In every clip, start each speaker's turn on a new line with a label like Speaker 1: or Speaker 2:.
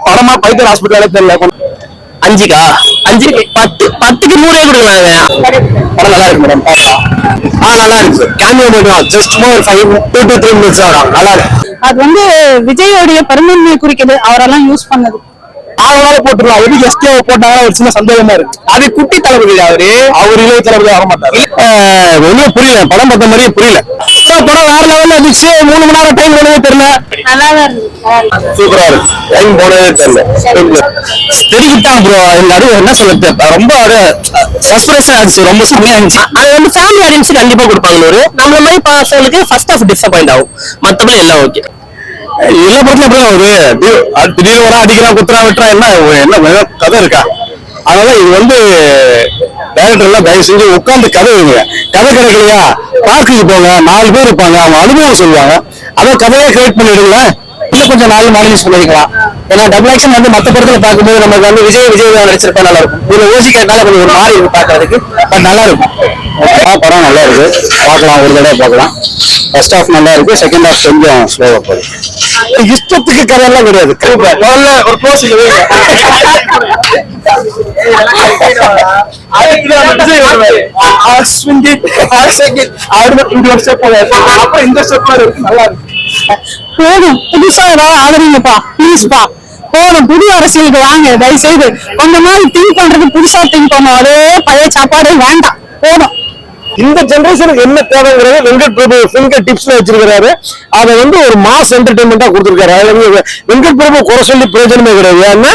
Speaker 1: படமா பைத்தர் ஹாஸ்பிட்டல் தெரியல. 5க்கா 5க்கு 10க்கு 100 கொடுக்கலாங்க. படம் நல்லா இருக்கு மேடம். நல்லா இருக்கு. கேமியோ மட்டும் ஜஸ்ட் மோர் 2 to 3 minutes ஆகும். நல்லா இருக்கு.
Speaker 2: அது வந்து விஜயோடைய பெருமையை குறிக்குது. அவரெல்லாம் யூஸ் பண்ணது
Speaker 1: போட்டுருலாம். எது எஸ்கே போட்டாலும் ஒரு சின்ன சந்தேகமா இருக்கு. அது குட்டி தளபதி. அவர் இளைய தளபதி வர மாட்டாரு. ஒண்ணும் புரியல. படம் பார்த்த மாதிரியே புரியல. படம் வேற லெவல்ல இருந்துச்சு. 3 மணி நேரம் டைம் போனதே தெரியல.
Speaker 2: நல்லாதான் இருக்கு.
Speaker 1: சூப்பரா இருக்கு. டைம் போனதே தெரியல. தெரிவிட்டான் ப்ரோ. என்ன சொல்றது, ரொம்ப சஸ்பென்ஸா இருந்துச்சு. ரொம்ப செம்மையா இருந்துச்சு. அது வந்து ஃபேமிலி ஆடியன்ஸ் கண்டிப்பா கொடுப்பாங்க. நம்மள மாதிரி பசங்களுக்கு ஃபர்ஸ்ட் ஆஃப் டிசப்பாயிண்ட் ஆகும். மத்தபடி எல்லாம் ஓகே. எல்லா படத்துல அப்படியே திடீர்னு வர அடிக்கிறா குத்துறா வெட்டுறா என்ன கதை இருக்கா? அதனால இது வந்து டைரக்டர் எல்லாம் தயவு செஞ்சு உட்கார்ந்து கதை வைங்க. கதை கிடைக்கலையா பார்க்குக்கு போங்க. 4 பேர் இருப்பாங்க. அவங்க அனுபவம் சொல்லுவாங்க. அதை கதையை கிரியேட் பண்ணிடுங்க. இன்னும் கொஞ்சம் நாள் மாடலிங் பண்ணிக்கலாம். ஏன்னா டபுள் ஆக்ஷன் வந்து மற்ற படத்துல பார்க்கும்போது நமக்கு வந்து விஜய் நடிச்சிருப்பா நல்லா இருக்கும். இதுல ஓசி கேட்டால கொஞ்சம் ஒரு மாறி இருக்கு பாக்குறதுக்கு. பட் நல்லா இருக்கும். படம் நல்லா இருக்கு. பார்க்கலாம், ஒரு தடவை பார்க்கலாம். ஃபர்ஸ்ட் ஹாஃப் நல்லா இருக்கு. செகண்ட் ஹாஃப் கொஞ்சம் ஸ்லோவா போகுது. இஷ்டத்துக்கு கதையெல்லாம் கிடையாது. ஒரு க்ளோஸ்
Speaker 2: போதும். புதுசா ஏதாவது ஆதரிங்கப்பா ப்ளீஸ்பா. போதும். புது அரசியலுக்கு வாங்க தயவு செய்து. கொஞ்ச நாள் திங்க் பண்றது புதுசா திங்க் பண்ணும். அதே பழைய சாப்பாடு வேண்டாம். போதும்.
Speaker 1: இந்த ஜெனரேஷனுக்கு என்ன தேவைங்கிறது வெங்கட் பிரபு ஃபிங்கர் டிப்ஸ்ல வச்சிருக்காரு. அதை வந்து ஒரு மாஸ் என்டர்டைன்மெண்டா கொடுத்துருக்காரு. வெங்கட் பிரபு குறை சொல்லி பிரயோஜனமே கிடையாது. ஏன்னா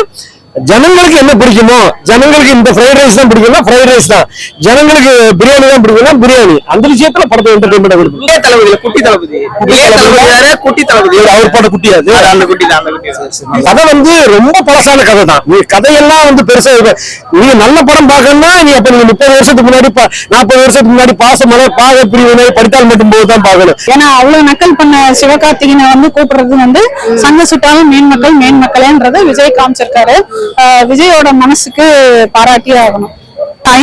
Speaker 1: ஜனங்களுக்கு என்ன பிடிக்குமோ, ஜனங்களுக்கு இந்த ஃப்ரைட் ரைஸ் தான் பிடிக்கும்னா ஃப்ரைட் ரைஸ் தான், ஜனங்களுக்கு பிரியாணி தான் பிடிக்கும்னா பிரியாணி. அந்த விஷயத்துல படத்தை என்டர்டைன்மெண்டா கொடுக்கும். குட்டி தளபதி அவர் படம் குட்டியாது. கதை வந்து ரொம்ப பழசான கதை தான். நீ கதையெல்லாம் வந்து பெருசா நீ நல்ல படம் பார்க்கணும்னா நீ அப்ப நீங்க 30 வருஷத்துக்கு முன்னாடி 40 வருஷத்துக்கு முன்னாடி பாசமலர் பாக பிரிவினை படித்தால் மட்டும் போது தான் பார்க்கணும்.
Speaker 2: ஏன்னா அவ்வளவு நக்கல் பண்ண சிவகார்த்திகனை வந்து கூப்பிடுறது வந்து சங்க சுட்டாலும் மேன் மக்களேன்றத விஜய் காமிச்சிருக்காரு. விஜயோட மனசுக்கு பாராட்டியே ஆகணும்.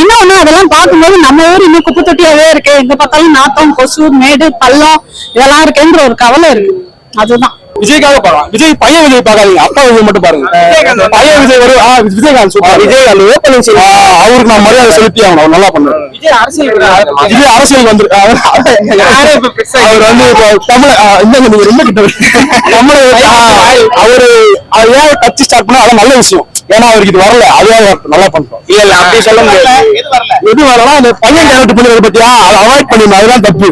Speaker 2: இன்னொன்னு அதெல்லாம் பார்க்கும்போது நம்ம ஊர் இன்னும் குப்பை தொட்டியாவே இருக்கு. எங்க பார்த்தாலும் நாத்தம், கொசு, மேடு, பள்ளம் இதெல்லாம் இருக்குன்ற ஒரு கவலை இருக்கு. அதுதான்
Speaker 1: விஜய்க்காக பாருங்க. பையன் விஜய் பார்க்காதீங்க. அப்பா விஜய் மட்டும் பாருங்க. பையன் விஜய் வரும். விஜயகாந்த் சூப்பர். விஜயகாந்த் ஓப்பனிங் அவருக்கு நான் மரியாதை செலுத்தி ஆகணும். அவர் நல்லா பண்ணுவாரு. விஜய் அரசியல் வந்து அவர் வந்து தமிழ் நீங்க ரொம்ப கிட்ட தமிழ் அவரு ஏன் கட்சி ஸ்டார்ட் பண்ணா அது நல்ல விஷயம். ஏன்னா அவருக்கு இது வரல. அதுவே நல்லா பண்றோம். இல்ல அப்படி சொல்ல முடியாது. எது வரலாம் அந்த பையன் கேரக்டர் பண்ணுறது பத்தியா அதை அவாய்ட் பண்ணிடணும். அதுதான் தப்பு.